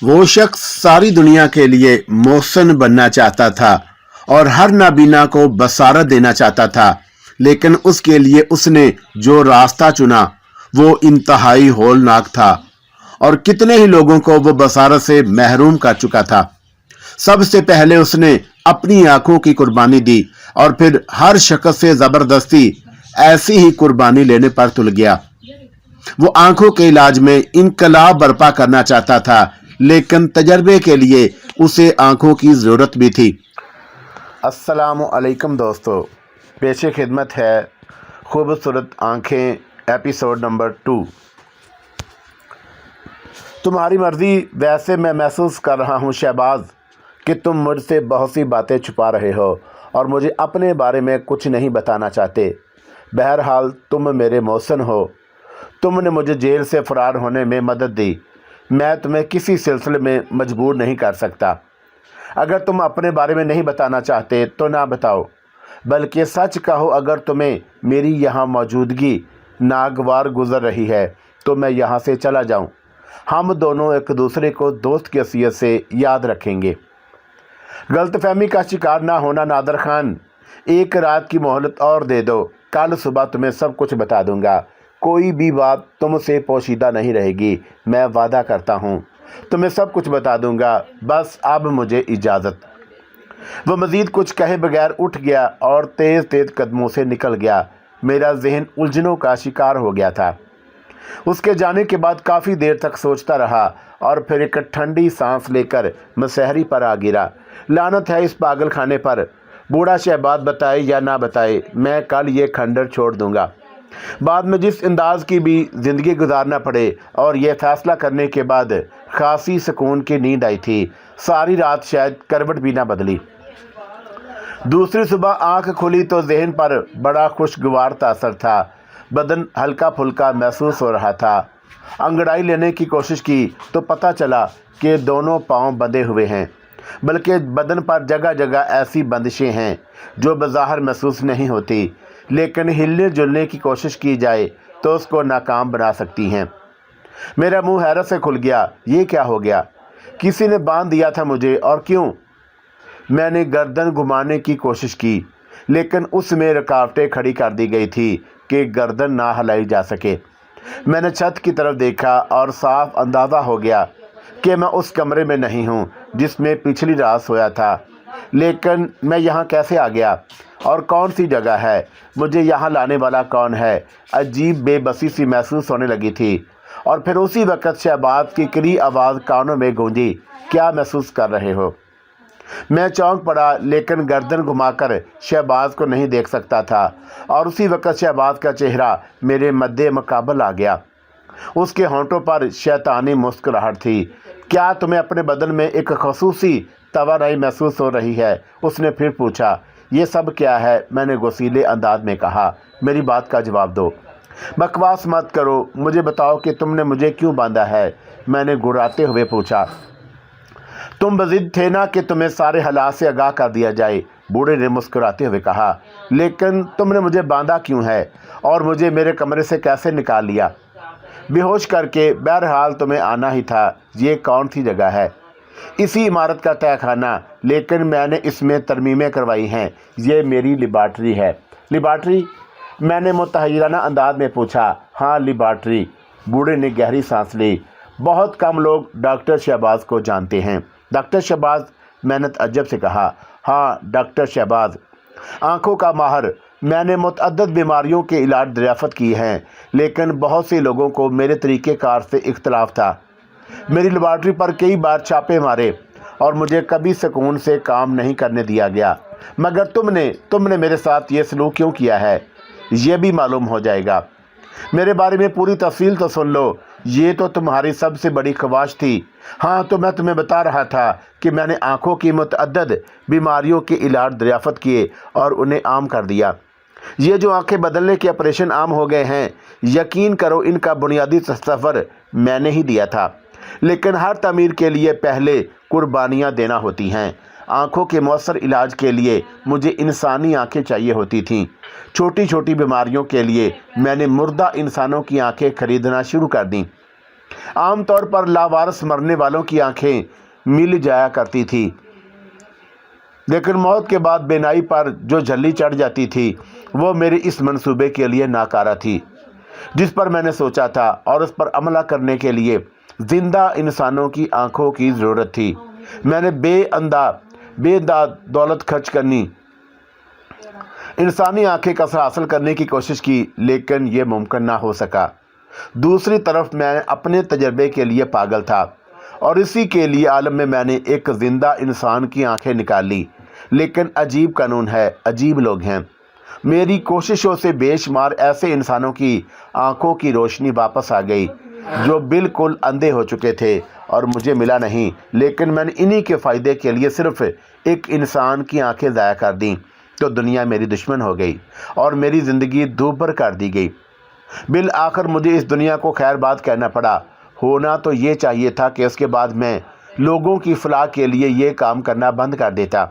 वो शख्स सारी दुनिया के लिए मोहसिन बनना चाहता था और हर नाबीना को बसारत देना चाहता था, लेकिन उसके लिए उसने जो रास्ता चुना वो इंतहाई होलनाक था और कितने ही लोगों को वो बसारत से महरूम कर चुका था। सबसे पहले उसने अपनी आंखों की कुर्बानी दी और फिर हर शख्स से जबरदस्ती ऐसी ही कुर्बानी लेने पर तुल गया। वो आंखों के इलाज में इनकलाब बर्पा करना चाहता था, लेकिन तजर्बे के लिए उसे आंखों की जरूरत भी थी। अस्सलामु अलैकुम दोस्तों, पेशे खिदमत है खूबसूरत आंखें एपिसोड नंबर 2। तुम्हारी मर्जी। वैसे मैं महसूस कर रहा हूँ शहबाज कि तुम मुझसे बहुत सी बातें छुपा रहे हो और मुझे अपने बारे में कुछ नहीं बताना चाहते। बहरहाल तुम मेरे मोहसिन हो। तुमने मुझे जेल से फ़रार होने में मदद दी। मैं तुम्हें किसी सिलसिले में मजबूर नहीं कर सकता। अगर तुम अपने बारे में नहीं बताना चाहते तो ना बताओ, बल्कि सच कहो। अगर तुम्हें मेरी यहाँ मौजूदगी नागवार गुजर रही है तो मैं यहाँ से चला जाऊँ। हम दोनों एक दूसरे को दोस्त की हैसियत से याद रखेंगे। गलतफहमी का शिकार ना होना नादर खान। एक रात की मोहलत और दे दो, कल सुबह तुम्हें सब कुछ बता दूंगा। कोई भी बात तुमसे पोशीदा नहीं रहेगी, मैं वादा करता हूँ। तुम्हें सब कुछ बता दूंगा, बस अब मुझे इजाज़त। वो मज़ीद कुछ कहे बगैर उठ गया और तेज़ तेज़ कदमों से निकल गया। मेरा जहन उलझनों का शिकार हो गया था। उसके जाने के बाद काफ़ी देर तक सोचता रहा और फिर एक ठंडी सांस लेकर मसहरी पर आ गिरा। लानत है इस पागल खाने पर। बूढ़ा शहबाज बताए या ना बताए, मैं कल ये खंडर छोड़ दूंगा। बाद में जिस अंदाज की भी ज़िंदगी गुजारना पड़े, और यह फैसला करने के बाद खासी सुकून की नींद आई थी। सारी रात शायद करवट भी ना बदली। दूसरी सुबह आंख खुली तो जहन पर बड़ा खुशगवार तासर था। बदन हल्का फुल्का महसूस हो रहा था। अंगड़ाई लेने की कोशिश की तो पता चला कि दोनों पांव बंधे हुए हैं, बल्कि बदन पर जगह जगह ऐसी बंदिशें हैं जो बज़ाहिर महसूस नहीं होती, लेकिन हिलने जुलने की कोशिश की जाए तो उसको नाकाम बना सकती हैं। मेरा मुंह हैरत से खुल गया। ये क्या हो गया? किसी ने बांध दिया था मुझे, और क्यों? मैंने गर्दन घुमाने की कोशिश की, लेकिन उसमें रुकावटें खड़ी कर दी गई थी कि गर्दन ना हिलाई जा सके। मैंने छत की तरफ देखा और साफ अंदाज़ा हो गया कि मैं उस कमरे में नहीं हूँ जिसमें पिछली रात सोया था। लेकिन मैं यहाँ कैसे आ गया और कौन सी जगह है? मुझे यहाँ लाने वाला कौन है? अजीब बेबसी सी महसूस होने लगी थी। और फिर उसी वक़्त शहबाज की कड़ी आवाज़ कानों में गूंजी, क्या महसूस कर रहे हो? मैं चौंक पड़ा, लेकिन गर्दन घुमाकर शहबाज को नहीं देख सकता था। और उसी वक्त शहबाज का चेहरा मेरे मद्दे मुकाबल आ गया। उसके होंठों पर शैतानी मुस्कुराहट थी। क्या तुम्हें अपने बदन में एक खसूसी तवानाई महसूस हो रही है? उसने फिर पूछा। ये सब क्या है? मैंने गुस्सीले अंदाज में कहा। मेरी बात का जवाब दो। बकवास मत करो, मुझे बताओ कि तुमने मुझे क्यों बांधा है? मैंने गुर्राते हुए पूछा। तुम बज़िद थे ना कि तुम्हें सारे हालात से आगाह कर दिया जाए? बूढ़े ने मुस्कुराते हुए कहा। लेकिन तुमने मुझे बांधा क्यों है और मुझे मेरे कमरे से कैसे निकाल लिया? बेहोश करके। बहरहाल तुम्हें आना ही था। ये कौन सी जगह है? इसी इमारत का तहखाना, लेकिन मैंने इसमें तरमीमें करवाई हैं। ये मेरी लिबार्ट्री है। लिबार्ट्री? मैंने मुतहय्यराना अंदाज में पूछा। हाँ, लिबार्ट्री। बूढ़े ने गहरी सांस ली। बहुत कम लोग डॉक्टर शहबाज को जानते हैं। डॉक्टर शहबाज? मैंने तअज्जुब से कहा। हाँ, डॉक्टर शहबाज, आंखों का माहर। मैंने मुतअद्दिद बीमारियों के इलाज दरियाफ़त की हैं, लेकिन बहुत से लोगों को मेरे तरीक़ेकार से इख्तलाफ था। मेरी लेबॉरेटरी पर कई बार छापे मारे और मुझे कभी सुकून से काम नहीं करने दिया गया। मगर तुमने मेरे साथ ये सलूक क्यों किया है, ये भी मालूम हो जाएगा। मेरे बारे में पूरी तफसील तो सुन लो। ये तो तुम्हारी सबसे बड़ी ख्वाहिश थी। हाँ, तो मैं तुम्हें बता रहा था कि मैंने आँखों की मुतअद्दिद बीमारियों के इलाज दरियाफ़त किए और उन्हें आम कर दिया। ये जो आंखें बदलने के ऑपरेशन आम हो गए हैं, यकीन करो इनका बुनियादी सफ़र मैंने ही दिया था। लेकिन हर तमीर के लिए पहले कुर्बानियाँ देना होती हैं। आँखों के मौसर इलाज के लिए मुझे इंसानी आँखें चाहिए होती थीं। छोटी छोटी बीमारियों के लिए मैंने मुर्दा इंसानों की आँखें खरीदना शुरू कर दी। عام طور پر لاوارث مرنے والوں کی آنکھیں مل جایا کرتی تھی، لیکن موت کے بعد بینائی پر جو جھلی چڑھ جاتی تھی وہ میرے اس منصوبے کے لیے ناکارہ تھی جس پر میں نے سوچا تھا، اور اس پر عمل کرنے کے لیے زندہ انسانوں کی آنکھوں کی ضرورت تھی۔ میں نے بے دولت خرچ کرنی انسانی آنکھیں کا اثر حاصل کرنے کی کوشش کی، لیکن یہ ممکن نہ ہو سکا۔ دوسری طرف میں اپنے تجربے کے لیے پاگل تھا، اور اسی کے لیے عالم میں نے ایک زندہ انسان کی آنکھیں نکال لی۔ لیکن عجیب قانون ہے، عجیب لوگ ہیں۔ میری کوششوں سے بے شمار ایسے انسانوں کی آنکھوں کی روشنی واپس آ گئی جو بالکل اندھے ہو چکے تھے اور مجھے ملا نہیں، لیکن میں نے انہی کے فائدے کے لیے صرف ایک انسان کی آنکھیں ضائع کر دیں تو دنیا میری دشمن ہو گئی اور میری زندگی دوبھر کر دی گئی۔ بالآخر مجھے اس دنیا کو خیر بات کہنا پڑا۔ ہونا تو یہ چاہیے تھا کہ اس کے بعد میں لوگوں کی فلاح کے لیے یہ کام کرنا بند کر دیتا۔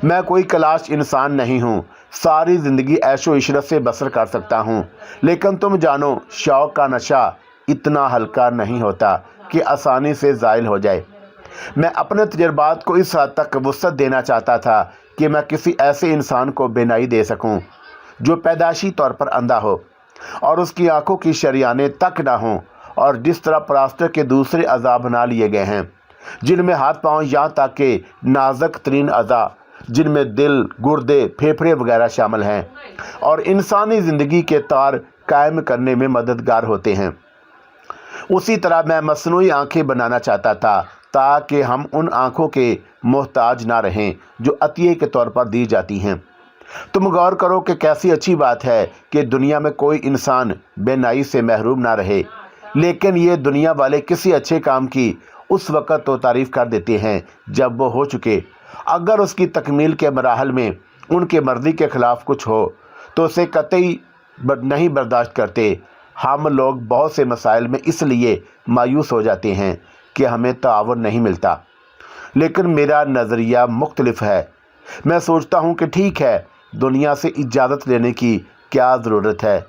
میں کوئی کلاش انسان نہیں ہوں، ساری زندگی عیش و عشرت سے بسر کر سکتا ہوں، لیکن تم جانو شوق کا نشہ اتنا ہلکا نہیں ہوتا کہ آسانی سے زائل ہو جائے۔ میں اپنے تجربات کو اس حد تک وسعت دینا چاہتا تھا کہ میں کسی ایسے انسان کو بینائی دے سکوں جو پیدائشی طور پر اندھا ہو اور اس کی آنکھوں کی شریانیں تک نہ ہوں، اور جس طرح پلاسٹر کے دوسرے اعضاء بنا لیے گئے ہیں جن میں ہاتھ پاؤں یہاں تک کہ نازک ترین اعضاء جن میں دل، گردے، پھیپھڑے وغیرہ شامل ہیں اور انسانی زندگی کے تار قائم کرنے میں مددگار ہوتے ہیں، اسی طرح میں مصنوعی آنکھیں بنانا چاہتا تھا تاکہ ہم ان آنکھوں کے محتاج نہ رہیں جو عطیے کے طور پر دی جاتی ہیں۔ تم غور کرو کہ کیسی اچھی بات ہے کہ دنیا میں کوئی انسان بینائی سے محروم نہ رہے، لیکن یہ دنیا والے کسی اچھے کام کی اس وقت تو تعریف کر دیتے ہیں جب وہ ہو چکے۔ اگر اس کی تکمیل کے مراحل میں ان کے مرضی کے خلاف کچھ ہو تو اسے قطعی نہیں برداشت کرتے۔ ہم لوگ بہت سے مسائل میں اس لیے مایوس ہو جاتے ہیں کہ ہمیں تعاون نہیں ملتا، لیکن میرا نظریہ مختلف ہے۔ میں سوچتا ہوں کہ ٹھیک ہے، دنیا سے اجازت لینے کی کیا ضرورت ہے،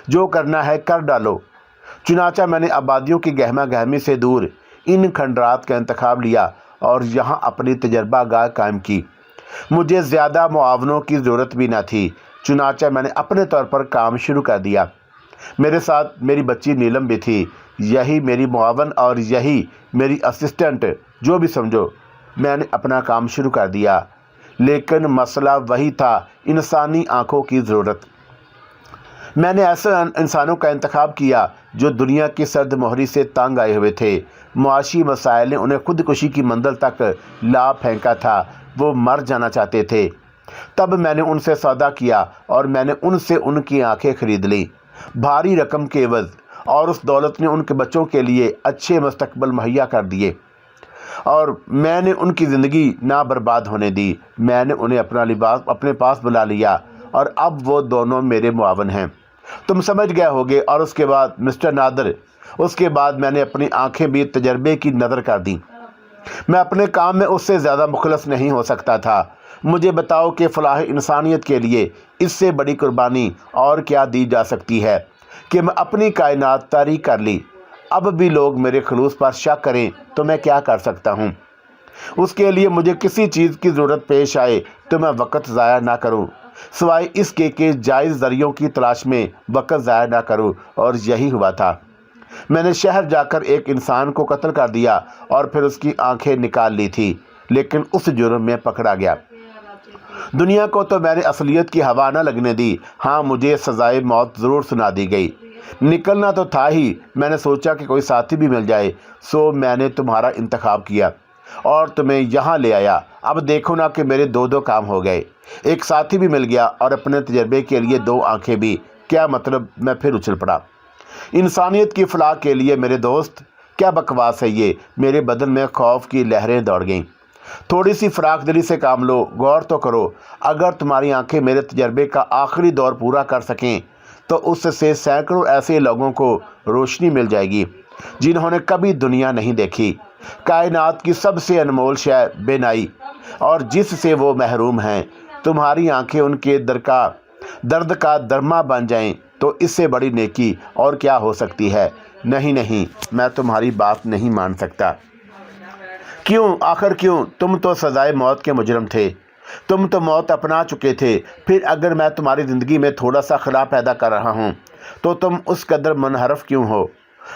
جو کرنا ہے کر ڈالو۔ چنانچہ میں نے آبادیوں کی گہما گہمی سے دور ان کھنڈرات کا انتخاب لیا اور یہاں اپنی تجربہ گاہ قائم کی۔ مجھے زیادہ معاونوں کی ضرورت بھی نہ تھی، چنانچہ میں نے اپنے طور پر کام شروع کر دیا۔ میرے ساتھ میری بچی نیلم بھی تھی، یہی میری معاون اور یہی میری اسسٹنٹ، جو بھی سمجھو۔ میں نے اپنا کام شروع کر دیا، لیکن مسئلہ وہی تھا، انسانی آنکھوں کی ضرورت۔ میں نے ایسے انسانوں کا انتخاب کیا جو دنیا کی سرد مہری سے تنگ آئے ہوئے تھے۔ معاشی مسائل نے انہیں خودکشی کی منزل تک لا پھینکا تھا، وہ مر جانا چاہتے تھے۔ تب میں نے ان سے سودا کیا اور میں نے ان سے ان کی آنکھیں خرید لیں، بھاری رقم کے عوض، اور اس دولت نے ان کے بچوں کے لیے اچھے مستقبل مہیا کر دیے، اور میں نے ان کی زندگی نہ برباد ہونے دی۔ میں نے انہیں اپنے پاس بلا لیا اور اب وہ دونوں میرے معاون ہیں۔ تم سمجھ گئے ہوگے۔ اور اس کے بعد مسٹر نادر، اس کے بعد میں نے اپنی آنکھیں بھی تجربے کی نظر کر دیں۔ میں اپنے کام میں اس سے زیادہ مخلص نہیں ہو سکتا تھا۔ مجھے بتاؤ کہ فلاح انسانیت کے لیے اس سے بڑی قربانی اور کیا دی جا سکتی ہے کہ میں اپنی کائنات تاریک کر لی۔ اب بھی لوگ میرے خلوص پر شک کریں تو میں کیا کر سکتا ہوں؟ اس کے لیے مجھے کسی چیز کی ضرورت پیش آئے تو میں وقت ضائع نہ کروں، سوائے اس کے کہ جائز ذریعوں کی تلاش میں وقت ضائع نہ کروں، اور یہی ہوا تھا۔ میں نے شہر جا کر ایک انسان کو قتل کر دیا اور پھر اس کی آنکھیں نکال لی تھی، لیکن اس جرم میں پکڑا گیا۔ دنیا کو تو میں نے اصلیت کی ہوا نہ لگنے دی۔ ہاں، مجھے سزائے موت ضرور سنا دی گئی۔ نکلنا تو تھا ہی۔ میں نے سوچا کہ کوئی ساتھی بھی مل جائے، سو میں نے تمہارا انتخاب کیا اور تمہیں یہاں لے آیا۔ اب دیکھو نا کہ میرے دو کام ہو گئے، ایک ساتھی بھی مل گیا اور اپنے تجربے کے لیے 2 آنکھیں بھی۔ کیا مطلب؟ میں پھر اچھل پڑا۔ انسانیت کی فلاح کے لیے میرے دوست، کیا بکواس ہے یہ؟ میرے بدن میں خوف کی لہریں دوڑ گئیں۔ تھوڑی سی فراخ دلی سے کام لو، غور تو کرو۔ اگر تمہاری آنکھیں میرے تجربے کا آخری دور پورا کر سکیں تو اس سے سینکڑوں ایسے لوگوں کو روشنی مل جائے گی جنہوں نے کبھی دنیا نہیں دیکھی۔ کائنات کی سب سے انمول شے بینائی، اور جس سے وہ محروم ہیں۔ تمہاری آنکھیں ان کے درد کا درما بن جائیں تو اس سے بڑی نیکی اور کیا ہو سکتی ہے؟ नहीं नहीं, मैं तुम्हारी बात नहीं मान सकता। क्यों? आखिर क्यों? तुम तो सजाए मौत के मुजरम थे, तुम तो मौत अपना चुके थे। फिर अगर मैं तुम्हारी ज़िंदगी में थोड़ा सा खिलाफ पैदा कर रहा हूँ तो तुम उस कदर मुनहरफ क्यों हो?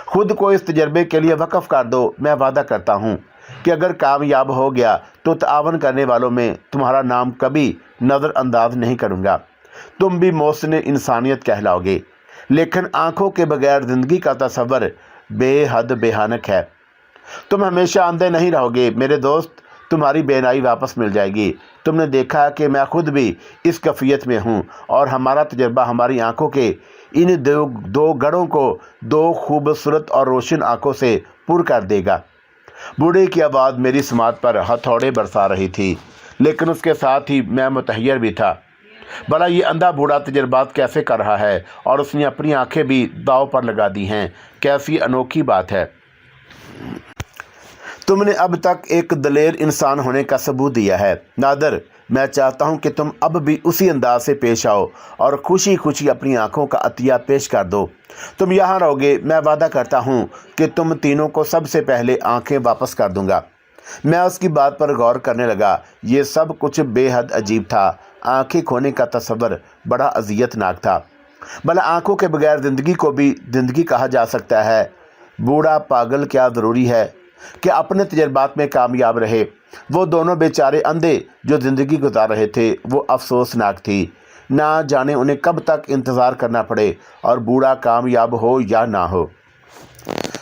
खुद को इस तजर्बे के लिए वक़्फ़ कर दो। मैं वादा करता हूँ कि अगर कामयाब हो गया तो तावन करने वालों में तुम्हारा नाम कभी नज़रअंदाज नहीं करूँगा। तुम भी मोहसिन इंसानियत कहलाओगे। लेकिन आँखों के बगैर ज़िंदगी का तसव्वुर बेहद भयानक है। तुम हमेशा अंधे नहीं रहोगे मेरे दोस्त, तुम्हारी बेनाई वापस मिल जाएगी। तुमने देखा कि मैं खुद भी इस कैफियत में हूँ और हमारा तजर्बा हमारी आंखों के इन दो गढ़ों को दो खूबसूरत और रोशन आंखों से पुर कर देगा। बूढ़े की आवाज़ मेरी समात पर हथौड़े बरसा रही थी, लेकिन उसके साथ ही मैं मुतहैर भी था। भला ये अंधा बूढ़ा तजर्बात कैसे कर रहा है और उसने अपनी आंखें भी दाव पर लगा दी हैं। कैसी अनोखी बात है। तुमने अब तक एक दलेर इंसान होने का सबूत दिया है नादर। मैं चाहता हूं कि तुम अब भी उसी अंदाज से पेश आओ और खुशी खुशी अपनी आंखों का अतिया पेश कर दो। तुम यहाँ रहोगे, मैं वादा करता हूं कि तुम तीनों को सबसे पहले आंखें वापस कर दूंगा। मैं उसकी बात पर गौर करने लगा। ये सब कुछ बेहद अजीब था। आंखें खोने का तस्वर बड़ा अजियतनाक था। भला आंखों के बगैर ज़िंदगी को भी ज़िंदगी कहा जा सकता है? बूढ़ा पागल, क्या ज़रूरी है कि अपने तजर्बात में कामयाब रहे? वो दोनों बेचारे अंधे जो ज़िंदगी गुजार रहे थे, वो अफसोसनाक थी। ना जाने उन्हें कब तक इंतज़ार करना पड़े और बूढ़ा कामयाब हो या ना हो।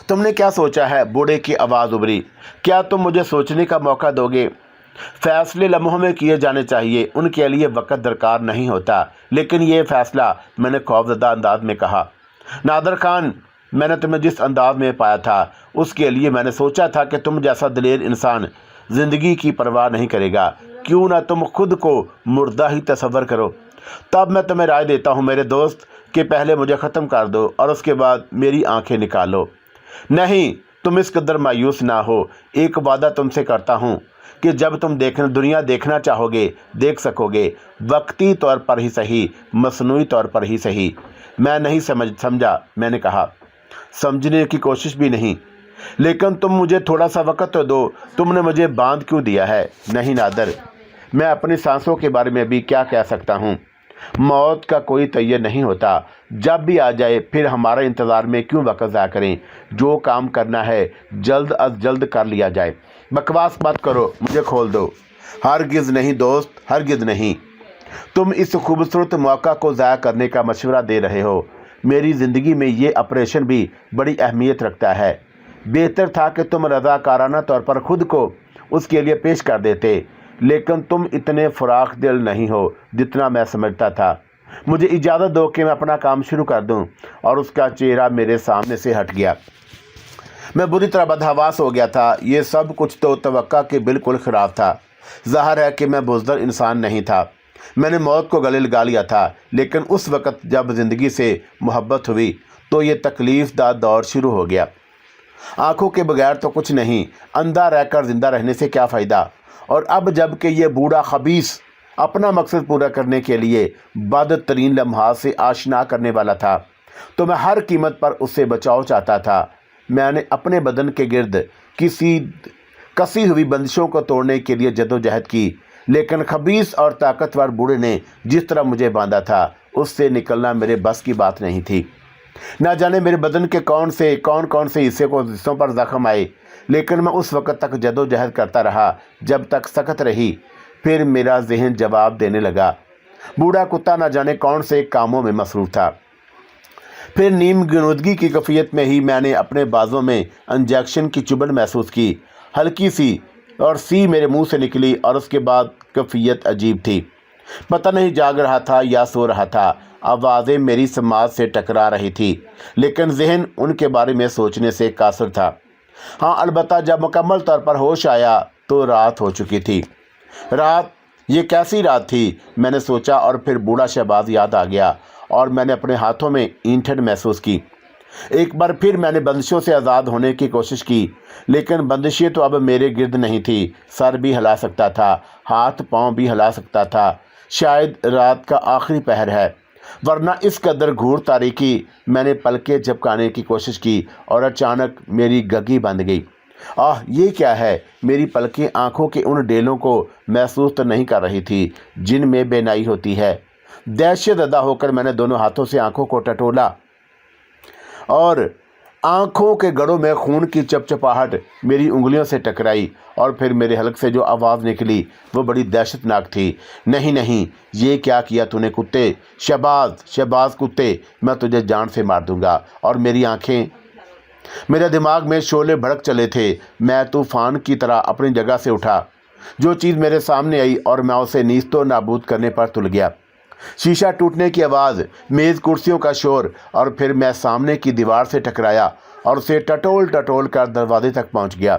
तुमने क्या सोचा है? बूढ़े की आवाज़ उभरी। क्या तुम मुझे सोचने का मौका दोगे? फ़ैसले लम्हों में किए जाने चाहिए, उनके लिए वक़्त दरकार नहीं होता। लेकिन ये फ़ैसला, मैंने खौफज़दा अंदाज में कहा। नादर खान, मैंने तुम्हें जिस अंदाज में पाया था उसके लिए मैंने सोचा था कि तुम जैसा दलेर इंसान ज़िंदगी की परवाह नहीं करेगा। क्यों ना तुम खुद को मुर्दा ही तसव्वुर करो। तब मैं तुम्हें राय देता हूँ मेरे दोस्त कि पहले मुझे ख़त्म कर दो और उसके बाद मेरी आंखें निकालो। नहीं, तुम इस कदर मायूस ना हो। एक वादा तुमसे करता हूँ कि जब तुम दुनिया देखना चाहोगे देख सकोगे, वक्ती तौर पर ही सही, मसनूई तौर पर ही सही। मैं नहीं समझा। मैंने कहा, समझने की कोशिश भी नहीं। लेकिन तुम मुझे थोड़ा सा वक़्त तो दो। तुमने मुझे बांध क्यों दिया है? नहीं नादर, मैं अपनी सांसों के बारे में भी क्या कह सकता हूँ। मौत का कोई तय नहीं होता, जब भी आ जाए। फिर हमारा इंतज़ार में क्यों वक़्त ज़ाया करें? जो काम करना है जल्द अज जल्द कर लिया जाए। बकवास मत करो, मुझे खोल दो। हरगिज़ नहीं दोस्त, हरगिज़ नहीं। तुम इस खूबसूरत मौका को ज़ाया करने का मशवरा दे रहे हो। मेरी ज़िंदगी में ये ऑपरेशन भी बड़ी अहमियत रखता है। बेहतर था कि तुम रज़ाकाराना तौर पर खुद को उसके लिए पेश कर देते, लेकिन तुम इतने फराख दिल नहीं हो जितना मैं समझता था। मुझे इजाज़त दो कि मैं अपना काम शुरू कर दूं। और उसका चेहरा मेरे सामने से हट गया। मैं बुरी तरह बदहवास हो गया था। ये सब कुछ तो तवक्का के बिल्कुल ख़िलाफ़ था। ज़ाहिर है कि मैं बुज़दिल इंसान नहीं था। मैंने मौत को गले लगा लिया था। लेकिन उस वक़्त जब ज़िंदगी से मोहब्बत हुई तो ये तकलीफ़दा दौर शुरू हो गया। आँखों के बगैर तो कुछ नहीं, अंधा रहकर ज़िंदा रहने से क्या फ़ायदा। और अब जब कि ये बूढ़ा खबीस अपना मकसद पूरा करने के लिए बदतरीन लम्हात से आशना करने वाला था, तो मैं हर कीमत पर उससे बचाव चाहता था। मैंने अपने बदन के गिर्द कसी हुई बंदिशों को तोड़ने के लिए जद्दोजहद की, लेकिन खबीस और ताकतवर बूढ़े ने जिस तरह मुझे बांधा था उससे निकलना मेरे बस की बात नहीं थी। ना जाने मेरे बदन के कौन कौन से हिस्सों पर ज़ख्म आए, लेकिन मैं उस वक़्त तक जद्दोजहद करता रहा जब तक सकत रही। फिर मेरा जहन जवाब देने लगा। बूढ़ा कुत्ता ना जाने कौन से कामों में मसरूफ़ था। फिर नीम गिनूदगी की कैफियत में ही मैंने अपने बाजों में इंजेक्शन की चुभन महसूस की। हल्की सी और सी मेरे मुंह से निकली और उसके बाद कैफियत अजीब थी। पता नहीं जाग रहा था या सो रहा था। आवाज़ें मेरी समाज से टकरा रही थी, लेकिन जहन उनके बारे में सोचने से कासिर था। हाँ, अलबत्ता जब मुकम्मल तौर पर होश आया तो रात हो चुकी थी। रात, ये कैसी रात थी, मैंने सोचा। और फिर बूढ़ा शहबाज याद आ गया और मैंने अपने हाथों में ईंठन महसूस की। एक बार फिर मैंने बंदिशों से आज़ाद होने की कोशिश की, लेकिन बंदिशें तो अब मेरे गिर्द नहीं थी। सर भी हिला सकता था, हाथ पाँव भी हिला सकता था। शायद रात का आखिरी पहर है। ورنہ اس قدر گھور تاریکی۔ میں نے پلکیں جھپکانے کی کوشش کی اور اچانک میری گگی بند گئی۔ یہ کیا ہے؟ میری پلکیں آنکھوں کے ان ڈیلوں کو محسوس تو نہیں کر رہی تھی جن میں بینائی ہوتی ہے۔ دہشت زدہ ہو کر میں نے دونوں ہاتھوں سے آنکھوں کو ٹٹولا اور آنکھوں کے گڑوں میں خون کی چپچپاہٹ میری انگلیوں سے ٹکرائی، اور پھر میرے حلق سے جو آواز نکلی وہ بڑی دہشت ناک تھی۔ نہیں نہیں، یہ کیا کیا تو نے کتے؟ شہباز، شہباز کتے، میں تجھے جان سے مار دوں گا۔ اور میری آنکھیں، میرے دماغ میں شعلے بھڑک چلے تھے۔ میں طوفان کی طرح اپنی جگہ سے اٹھا، جو چیز میرے سامنے آئی اور میں اسے نیست و نابود کرنے پر تل گیا۔ شیشہ ٹوٹنے کی آواز، میز کرسیوں کا شور، اور پھر میں سامنے کی دیوار سے ٹکرایا اور اسے ٹٹول ٹٹول کر دروازے تک پہنچ گیا۔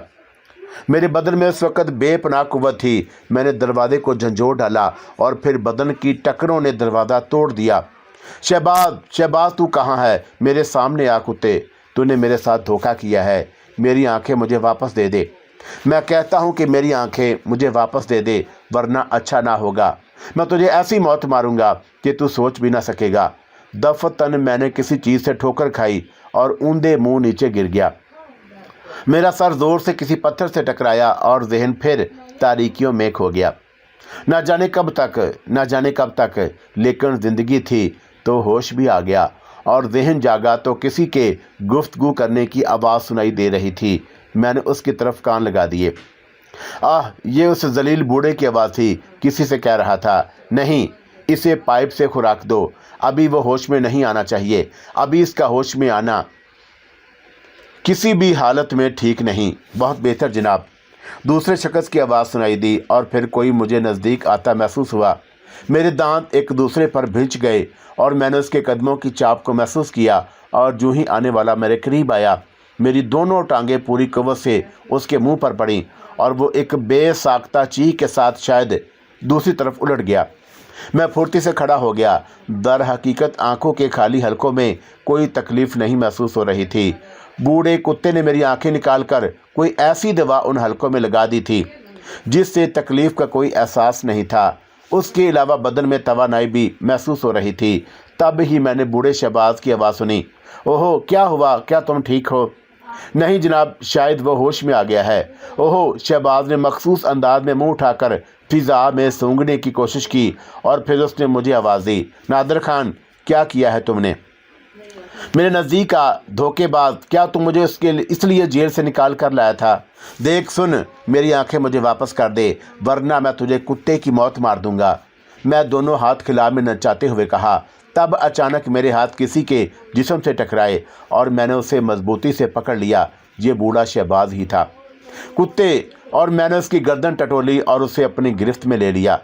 میرے بدن میں اس وقت بے پناہ قوت تھی۔ میں نے دروازے کو جھنجھوڑ ڈالا اور پھر بدن کی ٹکروں نے دروازہ توڑ دیا۔ شہباز، شہباز تو کہاں ہے؟ میرے سامنے آ کتے، تو نے میرے ساتھ دھوکہ کیا ہے۔ میری آنکھیں مجھے واپس دے دے۔ میں کہتا ہوں کہ میری آنکھیں مجھے واپس دے دے، ورنہ اچھا نہ ہوگا۔ میں تجھے ایسی موت ماروں گا کہ تو سوچ بھی نہ سکے گا۔ دفتن میں نے کسی چیز سے ٹھوکر کھائی اور اوندے منہ نیچے گر گیا۔ میرا سر زور سے کسی پتھر سے ٹکرایا اور ذہن پھر تاریکیوں میں کھو گیا۔ نہ جانے کب تک، لیکن زندگی تھی تو ہوش بھی آ گیا، اور ذہن جاگا تو کسی کے گفتگو کرنے کی آواز سنائی دے رہی تھی۔ میں نے اس کی طرف کان لگا دیے۔ یہ اس ذلیل بوڑھے کی آواز تھی۔ کسی سے کہہ رہا تھا، نہیں، اسے پائپ سے خوراک دو، ابھی وہ ہوش میں نہیں آنا چاہیے، ابھی اس کا ہوش میں آنا کسی بھی حالت میں ٹھیک نہیں۔ بہت بہتر جناب، دوسرے شخص کی آواز سنائی دی، اور پھر کوئی مجھے نزدیک آتا محسوس ہوا۔ میرے دانت ایک دوسرے پر بھنچ گئے اور میں نے اس کے قدموں کی چاپ کو محسوس کیا، اور جو ہی آنے والا میرے قریب آیا، میری دونوں ٹانگیں پوری قوت سے اس کے منہ پر پڑیں اور وہ ایک بے ساختہ چیخ کے ساتھ شاید دوسری طرف الٹ گیا۔ میں پھرتی سے کھڑا ہو گیا۔ در حقیقت آنکھوں کے خالی حلقوں میں کوئی تکلیف نہیں محسوس ہو رہی تھی۔ بوڑھے کتے نے میری آنکھیں نکال کر کوئی ایسی دوا ان حلقوں میں لگا دی تھی جس سے تکلیف کا کوئی احساس نہیں تھا۔ اس کے علاوہ بدن میں توانائی بھی محسوس ہو رہی تھی۔ تب ہی میں نے بوڑھے شہباز کی آواز سنی، اوہو، کیا ہوا؟ کیا تم ٹھیک ہو؟ نہیں جناب، شاید وہ ہوش میں آ گیا ہے۔ اوہو، شہباز نے مخصوص انداز میں منہ اٹھا کر فضا میں سونگھنے کی کوشش کی، اور پھر اس نے مجھے آواز دی، نادر خان، کیا کیا ہے تم نے؟ میرے نزدیک آ، دھوکے باز، کیا تم مجھے اس لیے جیل سے نکال کر لایا تھا؟ دیکھ، سن، میری آنکھیں مجھے واپس کر دے، ورنہ میں تجھے کتے کی موت مار دوں گا۔ میں دونوں ہاتھ خلا میں نچاتے ہوئے کہا۔ تب اچانک میرے ہاتھ کسی کے جسم سے ٹکرائے اور میں نے اسے مضبوطی سے پکڑ لیا۔ یہ بوڑھا شہباز ہی تھا۔ کتے، اور میں نے اس کی گردن ٹٹولی اور اسے اپنی گرفت میں لے لیا۔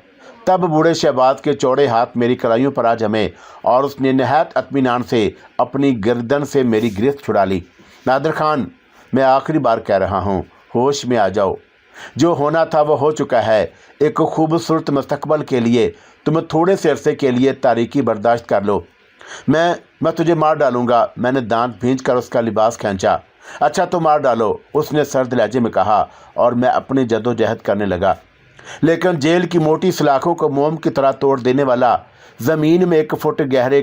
تب بوڑھے شہباز کے چوڑے ہاتھ میری کلائیوں پر آ جمے اور اس نے نہایت اطمینان سے اپنی گردن سے میری گرفت چھڑا لی۔ نادر خان، میں آخری بار کہہ رہا ہوں، ہوش میں آ جاؤ۔ جو ہونا تھا وہ ہو چکا ہے۔ ایک خوبصورت مستقبل کے لیے تم تھوڑے سے عرصے کے لیے تاریکی برداشت کر لو۔ میں تجھے مار ڈالوں گا۔ میں نے دانت بھینچ کر اس کا لباس کھینچا۔ اچھا تو مار ڈالو، اس نے سرد لہجے میں کہا، اور میں اپنی جدوجہد کرنے لگا۔ لیکن جیل کی موٹی سلاخوں کو موم کی طرح توڑ دینے والا، زمین میں 1 فٹ گہرے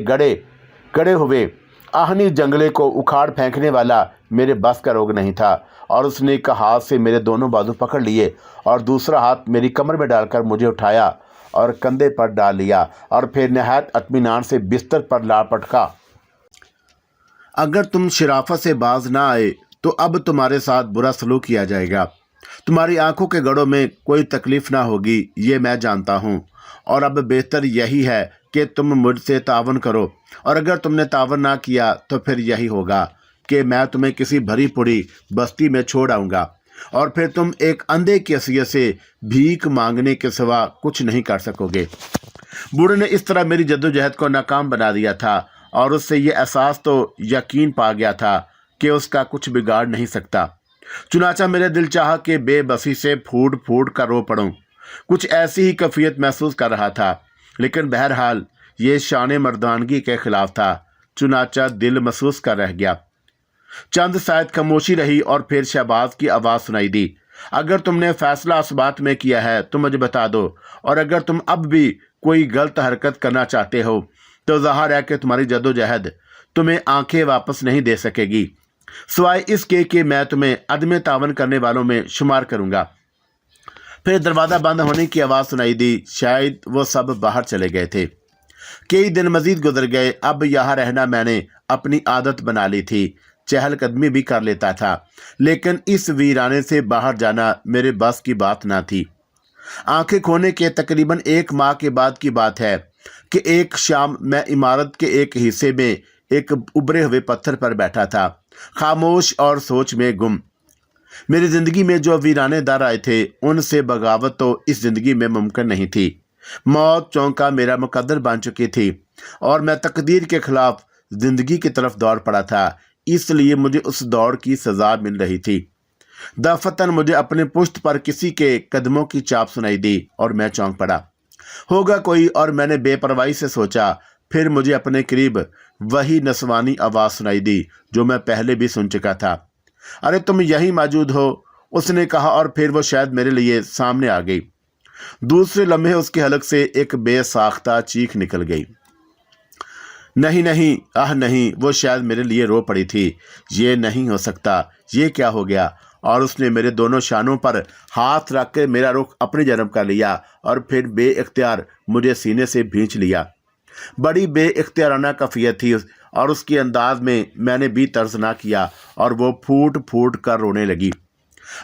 گڑے ہوئے آہنی جنگلے کو اکھاڑ پھینکنے والا میرے بس کا روگ نہیں تھا، اور اس نے ایک ہاتھ سے میرے دونوں بازو پکڑ لیے اور دوسرا ہاتھ میری کمر میں ڈال کر مجھے اٹھایا اور کندھے پر ڈال لیا، اور پھر نہایت اطمینان سے بستر پر لا پٹکا۔ اگر تم شرافت سے باز نہ آئے تو اب تمہارے ساتھ برا سلوک کیا جائے گا۔ تمہاری آنکھوں کے گڑوں میں کوئی تکلیف نہ ہوگی، یہ میں جانتا ہوں، اور اب بہتر یہی ہے کہ تم مجھ سے تعاون کرو، اور اگر تم نے تعاون نہ کیا تو پھر یہی ہوگا کہ میں تمہیں کسی بھری پڑی بستی میں چھوڑ آؤں گا، اور پھر تم ایک اندھے کی حیثیت سے بھیک مانگنے کے سوا کچھ نہیں کر سکو گے۔ بوڑھے نے اس طرح میری جدوجہد کو ناکام بنا دیا تھا، اور اس سے یہ احساس تو یقین پا گیا تھا کہ اس کا کچھ بگاڑ نہیں سکتا۔ چنانچہ میرے دل چاہا کہ بے بسی سے پھوٹ پھوٹ کر رو پڑوں۔ کچھ ایسی ہی کیفیت محسوس کر رہا تھا، لیکن بہرحال یہ شان مردانگی کے خلاف تھا۔ چنانچہ دل محسوس کر رہ گیا۔ چند ساعت خاموشی رہی اور پھر شہباز کی آواز سنائی دی، اگر تم نے فیصلہ اس بات میں کیا ہے تو مجھے بتا دو، اور اگر تم اب بھی کوئی غلط حرکت کرنا چاہتے ہو तो ज़ाहिर है कि तुम्हारी जद्दोजहद तुम्हें आंखें वापस नहीं दे सकेगी, सिवाय इसके कि मैं तुम्हें अदम तावन करने वालों में शुमार करूँगा। फिर दरवाज़ा बंद होने की आवाज़ सुनाई दी। शायद वो सब बाहर चले गए थे। कई दिन मजीद गुजर गए। अब यहाँ रहना मैंने अपनी आदत बना ली थी। चहलकदमी भी कर लेता था, लेकिन इस वीराने से बाहर जाना मेरे बस की बात ना थी। आंखें खोने के तकरीबन 1 माह के बाद की बात है कि एक शाम मैं इमारत के एक हिस्से में एक उभरे हुए पत्थर पर बैठा था, खामोश और सोच में गुम। मेरी ज़िंदगी में जो वीराने दर आए थे, उनसे बगावत तो इस ज़िंदगी में मुमकिन नहीं थी। मौत चौंका मेरा मुकद्दर बन चुकी थी और मैं तकदीर के खिलाफ ज़िंदगी की तरफ दौड़ पड़ा था। इसलिए मुझे उस दौड़ की सज़ा मिल रही थी। दफतन मुझे अपने पुश्त पर किसी के कदमों की चाप सुनाई दी और मैं चौंक पड़ा। होगा कोई, और मैंने बेपरवाही से सोचा। फिर मुझे अपने करीब वही नस्वानी आवाज़ सुनाई दी जो मैं पहले भी सुन चुका था। अरे तुम यहीं मौजूद हो, उसने कहा, और फिर वो शायद मेरे लिए सामने आ गई। दूसरे लम्हे उसके हलक से एक बेसाख्ता चीख निकल गई। नहीं नहीं, आह नहीं, वो शायद मेरे लिए रो पड़ी थी। ये नहीं हो सकता, ये क्या हो गया? और उसने मेरे दोनों शानों पर हाथ रख के मेरा रुख अपनी जानब कर लिया और फिर बेइख्तियार मुझे सीने से भींच लिया। बड़ी बेइख्तियाराना कैफियत थी और उसके अंदाज में मैंने भी तर्ज ना किया और वो फूट फूट कर रोने लगी।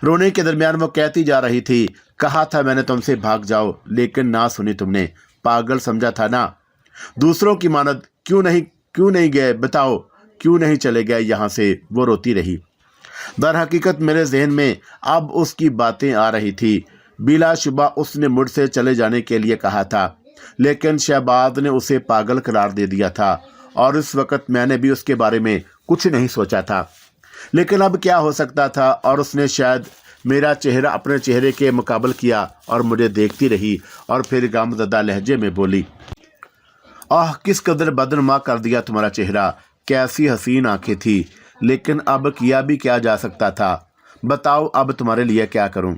रोने के दरमियान वो कहती जा रही थी, कहा था मैंने तुमसे भाग जाओ, लेकिन ना सुनी तुमने। पागल समझा था ना। दूसरों की मानद क्यों नहीं गए? बताओ, क्यों नहीं चले गए यहाँ से? वो रोती रही। दर हकीकत मेरे जहन में अब उसकी बातें आ रही थी। बिलाशुबा उसने मुझसे चले जाने के लिए कहा था, लेकिन शहबाज ने उसे पागल करार दे दिया था और इस वक्त मैंने भी उसके बारे में कुछ नहीं सोचा था। लेकिन अब क्या हो सकता था? और उसने शायद मेरा चेहरा अपने चेहरे के मुकाबल किया और मुझे देखती रही और फिर गमज़दा लहजे में बोली, आह, किस कदर बदनुमा कर दिया तुम्हारा चेहरा। कैसी हसीन आंखें थी, लेकिन अब किया भी क्या जा सकता था? बताओ, अब तुम्हारे लिए क्या करूं?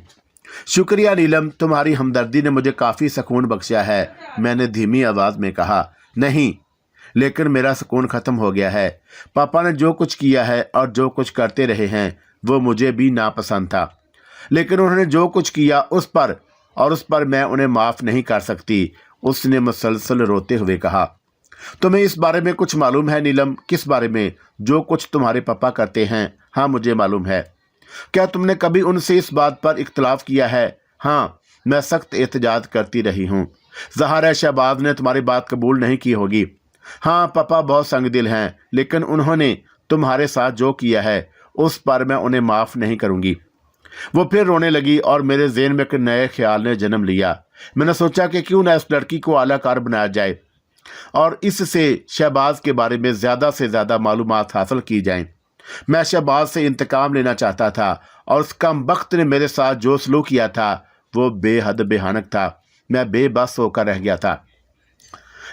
शुक्रिया नीलम, तुम्हारी हमदर्दी ने मुझे काफ़ी सुकून बख्शा है, मैंने धीमी आवाज़ में कहा। नहीं, लेकिन मेरा सुकून ख़त्म हो गया है। पापा ने जो कुछ किया है और जो कुछ करते रहे हैं वो मुझे भी नापसंद था, लेकिन उन्होंने जो कुछ किया उस पर मैं उन्हें माफ़ नहीं कर सकती, उसने मुसलसल रोते हुए कहा। तुम्हें इस बारे में कुछ मालूम है नीलम? किस बारे में? जो कुछ तुम्हारे पापा करते हैं। हाँ, मुझे मालूम है। क्या तुमने कभी उनसे इस बात पर इख्तलाफ किया है? हाँ, मैं सख्त एहतजाज करती रही हूँ। ज़ाहिर है शहबाज ने तुम्हारी बात कबूल नहीं की होगी। हाँ, पापा बहुत संगदिल हैं, लेकिन उन्होंने तुम्हारे साथ जो किया है उस पर मैं उन्हें माफ़ नहीं करूँगी। वो फिर रोने लगी और मेरे ज़हन में एक नए ख्याल ने जन्म लिया। मैंने सोचा कि क्यों ना इस लड़की को आलाकार बनाया जाए और इससे शहबाज के बारे में ज़्यादा से ज़्यादा मालूमात हासिल की जाएं। मैं शहबाज से इंतकाम लेना चाहता था और उस कमबख्त ने मेरे साथ जो सलूक किया था वो बेहद बेहानक था। मैं बेबस होकर रह गया था।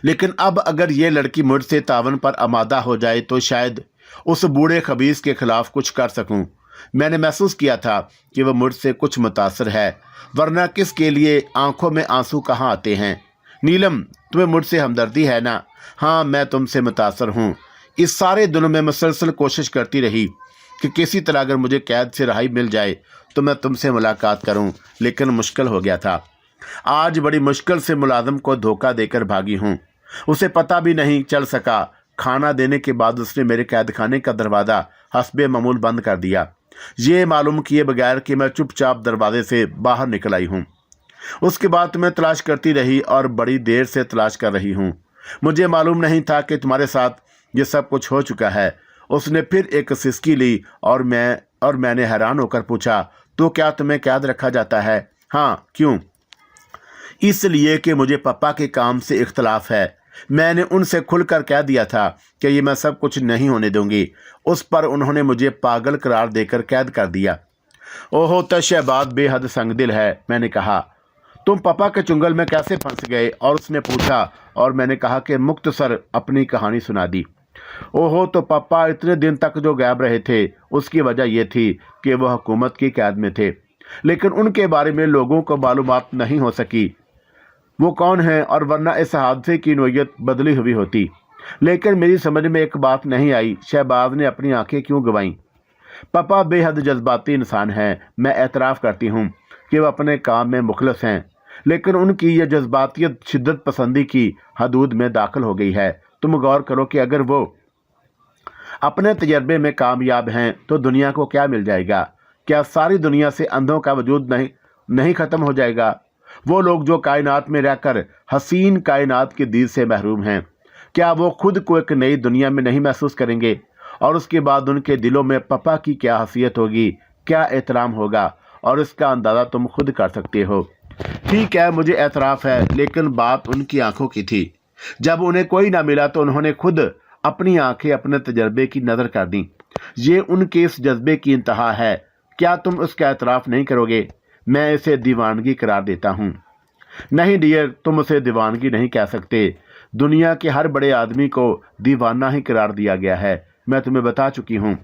लेकिन अब अगर ये लड़की मुझसे तावन पर आमादा हो जाए तो शायद उस बूढ़े खबीस के खिलाफ कुछ कर सकूं। मैंने महसूस किया था कि वह मुझसे कुछ मुतासर है, वरना किसके लिए आंखों में आंसू कहाँ आते हैं। नीलम, तुम्हें मुझसे हमदर्दी है ना? हाँ, मैं तुमसे मुतासर हूँ। इस सारे दिनों में मुसलसल कोशिश करती रही कि किसी तरह अगर मुझे कैद से रिहाई मिल जाए तो मैं तुमसे मुलाकात करूँ, लेकिन मुश्किल हो गया था। आज बड़ी मुश्किल से मुलाजिम को धोखा देकर भागी हूँ। उसे पता भी नहीं चल सका। खाना देने के बाद उसने मेरे कैद खाने का दरवाज़ा हस्बे मामूल बंद कर दिया, ये मालूम किए बगैर कि मैं चुपचाप दरवाजे से बाहर निकल आई हूँ। उसके बाद तुम्हें तलाश करती रही और बड़ी देर से तलाश कर रही हूँ। मुझे मालूम नहीं था कि तुम्हारे साथ ये सब कुछ हो चुका है। उसने फिर एक सिसकी ली और मैंने हैरान होकर पूछा, तो क्या तुम्हें कैद रखा जाता है? हाँ। क्यों? इसलिए कि मुझे पापा के काम से इख्तलाफ है। मैंने उनसे खुलकर कह दिया था कि ये मैं सब कुछ नहीं होने दूंगी। उस पर उन्होंने मुझे पागल करार देकर कैद कर दिया। ओहो, तो शहबाज बेहद संगदिल है, मैंने कहा। तुम पापा के चुंगल में कैसे फंस गए? और उसने पूछा और मैंने कहा कि मुख्तसर अपनी कहानी सुना दी। ओहो, तो पापा इतने दिन तक जो गायब रहे थे उसकी वजह यह थी कि वह हुकूमत की कैद में थे, लेकिन उनके बारे में लोगों को मालूमात नहीं हो सकी। वो कौन है, और वरना इस हादसे की नोयत बदली हुई होती। लेकिन मेरी समझ में एक बात नहीं आई, शहबाज ने अपनी आंखें क्यों गंवाईं। पापा बेहद जज्बाती इंसान हैं। मैं एतराफ़ करती हूँ कि वो अपने काम में मुखलस हैं, लेकिन उनकी यह जज्बातियत शिद्दत पसंदी की हदूद में दाखिल हो गई है। तुम गौर करो कि अगर वो अपने तजर्बे में कामयाब हैं तो दुनिया को क्या मिल जाएगा। क्या सारी दुनिया से अंधों का वजूद नहीं ख़त्म हो जाएगा। वो लोग जो कायनात में रहकर हसीन कायनात की दीद से महरूम हैं, क्या वो खुद को एक नई दुनिया में नहीं महसूस करेंगे। और उसके बाद उनके दिलों में पापा की क्या हैसियत होगी, क्या एहतराम होगा, और इसका अंदाज़ा तुम खुद कर सकते हो। ठीक है, मुझे एतराफ़ है, लेकिन बात उनकी आंखों की थी। जब उन्हें कोई ना मिला तो उन्होंने खुद अपनी आंखें अपने तजर्बे की नज़र कर दी। ये उनके इस जज्बे की इंतहा है। क्या तुम उसका एतराफ़ नहीं करोगे। मैं इसे दीवानगी करार देता हूँ। नहीं डियर, तुम उसे दीवानगी नहीं कह सकते। दुनिया के हर बड़े आदमी को दीवाना ही करार दिया गया है। मैं तुम्हें बता चुकी हूँ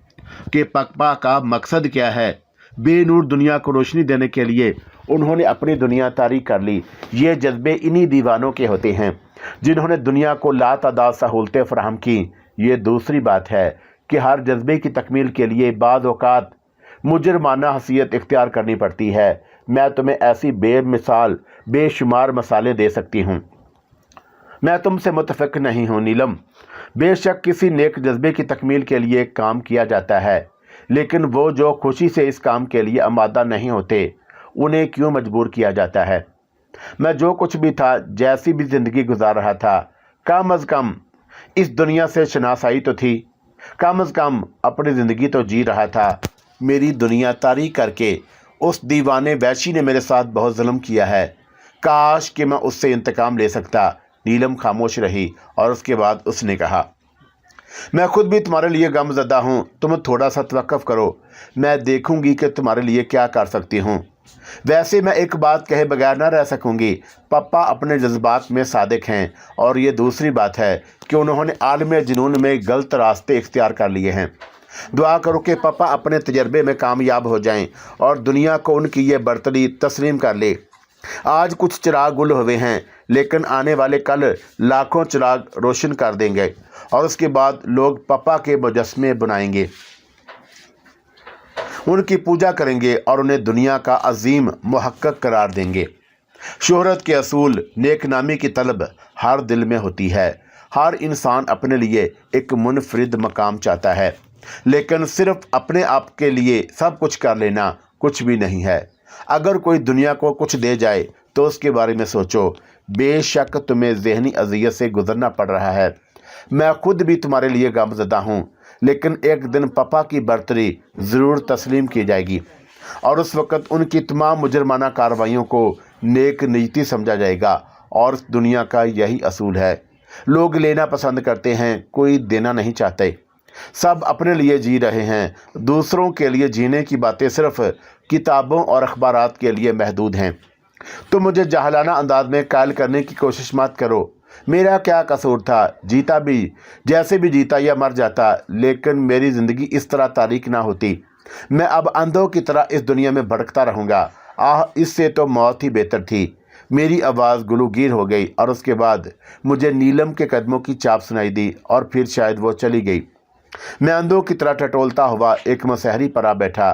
कि पापा का मकसद क्या है। बेनूर दुनिया को रोशनी देने के लिए उन्होंने अपनी दुनिया तारीक कर ली। ये जज्बे इन्हीं दीवानों के होते हैं जिन्होंने दुनिया को लातादाद सहूलतें फराहम की। ये दूसरी बात है कि हर जज्बे की तकमील के लिए बाज़ औक़ात मुजरमाना हैसियत इख्तियार करनी पड़ती है। मैं तुम्हें ऐसी बेमिसाल बेशुमार मसाले दे सकती हूँ। मैं तुमसे मुतफ़िक नहीं हूँ नीलम। बेशक किसी नेक जज्बे की तकमील के लिए काम किया जाता है, लेकिन वो जो खुशी से इस काम के लिए आमादा नहीं होते, उन्हें क्यों मजबूर किया जाता है। मैं जो कुछ भी था, जैसी भी ज़िंदगी गुजार रहा था, कम अज़ कम इस दुनिया से शनासाई तो थी। कम अज़ कम अपनी ज़िंदगी तो जी रहा था। मेरी दुनिया तारीक करके उस दीवाने वैशी ने मेरे साथ बहुत जुल्म किया है। काश कि मैं उससे इंतकाम ले सकता। नीलम खामोश रही और उसके बाद उसने कहा, मैं खुद भी तुम्हारे लिए गमज़दा हूँ। तुम थोड़ा सा तवक्कुफ़ करो, मैं देखूँगी कि तुम्हारे लिए क्या कर सकती हूँ। वैसे मैं एक बात कहे बगैर ना रह सकूँगी। पापा अपने जज्बात में सादिक हैं, और ये दूसरी बात है कि उन्होंने आलम जुनून में गलत रास्ते इख्तियार कर लिए हैं। दुआ करो कि पापा अपने तजर्बे में कामयाब हो जाएं और दुनिया को उनकी ये बर्तरी तस्लीम कर ले। आज कुछ चिराग गुल हुए हैं, लेकिन आने वाले कल लाखों चिराग रोशन कर देंगे, और उसके बाद लोग पापा के मुजस्मे बनाएंगे, उनकी पूजा करेंगे और उन्हें दुनिया का अजीम मुहक्कक करार देंगे। शोहरत के असूल, नेकनामी की तलब हर दिल में होती है। हर इंसान अपने लिए एक मुनफरिद मकाम चाहता है, लेकिन सिर्फ अपने आप के लिए सब कुछ कर लेना कुछ भी नहीं है। अगर कोई दुनिया को कुछ दे जाए तो उसके बारे में सोचो। बेशक तुम्हें ज़हनी अज़ियत से गुजरना पड़ रहा है। मैं खुद भी तुम्हारे लिए गमज़दा हूँ, लेकिन एक दिन पापा की बर्तरी ज़रूर तस्लीम की जाएगी, और उस वक़्त उनकी तमाम मुजरमाना कार्रवाइयों को नेक नीति समझा जाएगा। और दुनिया का यही असूल है। लोग लेना पसंद करते हैं, कोई देना नहीं चाहते। सब अपने लिए जी रहे हैं। दूसरों के लिए जीने की बातें सिर्फ किताबों और अखबारात के लिए महदूद हैं। तो मुझे जाहलाना अंदाज में कायल करने की कोशिश मत करो। मेरा क्या कसूर था। जीता भी जैसे भी जीता या मर जाता, लेकिन मेरी ज़िंदगी इस तरह तारीक ना होती। मैं अब अंधों की तरह इस दुनिया में भटकता रहूँगा। इससे तो मौत ही बेहतर थी। मेरी आवाज़ गुलूगीर हो गई, और उसके बाद मुझे नीलम के कदमों की चाप सुनाई दी, और फिर शायद वो चली गई। मैं अंधों की तरह टटोलता हुआ एक मसहरी पर आ बैठा।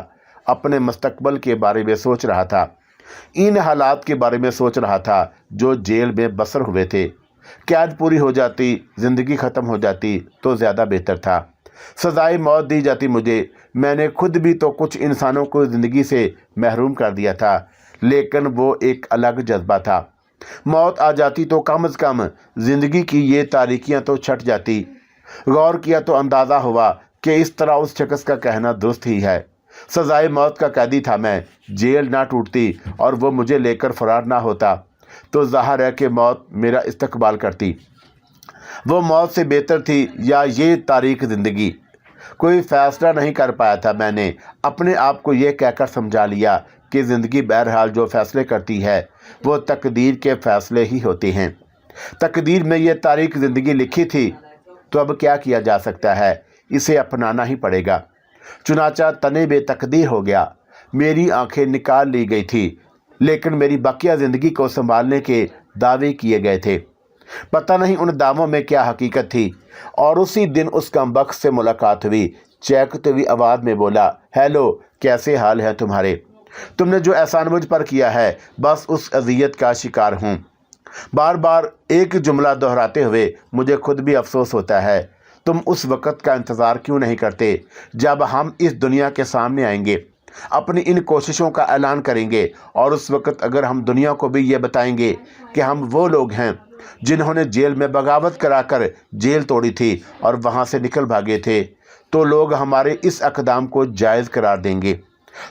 अपने मुस्तकबल के बारे में सोच रहा था। इन हालात के बारे में सोच रहा था जो जेल में बसर हुए थे। कैद पूरी हो जाती, ज़िंदगी ख़त्म हो जाती तो ज़्यादा बेहतर था। सज़ाए मौत दी जाती मुझे। मैंने खुद भी तो कुछ इंसानों को ज़िंदगी से महरूम कर दिया था, लेकिन वो एक अलग जज्बा था। मौत आ जाती तो कम अज़ कम ज़िंदगी की ये तारीकियाँ तो छट जाती। गौर किया तो अंदाज़ा हुआ कि इस तरह उस शख्स का कहना दुरुस्त ही है। सज़ाए मौत का कैदी था मैं। जेल ना टूटती और वो मुझे लेकर फरार ना होता तो ज़ाहिर है कि मौत मेरा इस्तकबाल करती। वो मौत से बेहतर थी या ये तारीख ज़िंदगी। कोई फ़ैसला नहीं कर पाया था। मैंने अपने आप को ये कहकर समझा लिया कि ज़िंदगी बहरहाल जो फ़ैसले करती है वो तकदीर के फ़ैसले ही होते हैं। तकदीर में ये तारीख ज़िंदगी लिखी थी, तो अब क्या किया जा सकता है, इसे अपनाना ही पड़ेगा। चुनाचा तने बेतकदीर हो गया। मेरी आंखें निकाल ली गई थी, लेकिन मेरी बाकिया ज़िंदगी को संभालने के दावे किए गए थे। पता नहीं उन दावों में क्या हकीकत थी। और उसी दिन उस कमबख्त से मुलाकात हुई। चहकती हुई आवाज़ में बोला, हेलो, कैसे हाल है तुम्हारे? तुमने जो एहसान मुझ पर किया है, बस उस अजियत का शिकार हूँ। बार बार एक जुमला दोहराते हुए मुझे खुद भी अफसोस होता है। तुम उस वक़्त का इंतज़ार क्यों नहीं करते जब हम इस दुनिया के सामने आएंगे, अपनी इन कोशिशों का ऐलान करेंगे, और उस वक़्त अगर हम दुनिया को भी ये बताएंगे कि हम वो लोग हैं जिन्होंने जेल में बगावत कराकर जेल तोड़ी थी और वहाँ से निकल भागे थे, तो लोग हमारे इस अक़दाम को जायज़ करार देंगे।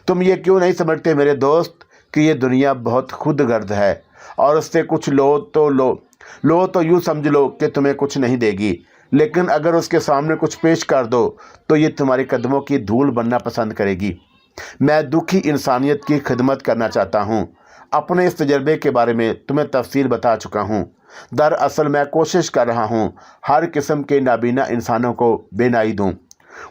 तुम ये क्यों नहीं समझते मेरे दोस्त कि ये दुनिया बहुत खुदगर्द है, और उससे कुछ लो तो यूँ समझ लो कि तुम्हें कुछ नहीं देगी, लेकिन अगर उसके सामने कुछ पेश कर दो तो ये तुम्हारे कदमों की धूल बनना पसंद करेगी। मैं दुखी इंसानियत की खिदमत करना चाहता हूँ। अपने इस तजर्बे के बारे में तुम्हें तफसील बता चुका हूँ। दरअसल मैं कोशिश कर रहा हूँ हर किस्म के नाबीना इंसानों को बेनाई दूँ,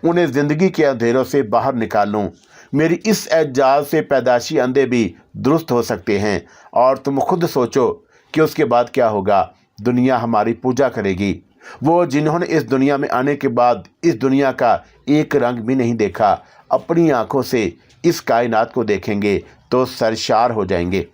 उन्हें ज़िंदगी के अंधेरों से बाहर निकालूँ। मेरी इस एजाज़ से पैदाशी अंधे भी दुरुस्त हो सकते हैं, और तुम खुद सोचो कि उसके बाद क्या होगा। दुनिया हमारी पूजा करेगी। वो जिन्होंने इस दुनिया में आने के बाद इस दुनिया का एक रंग भी नहीं देखा, अपनी आंखों से इस कायनात को देखेंगे तो सरशार हो जाएंगे।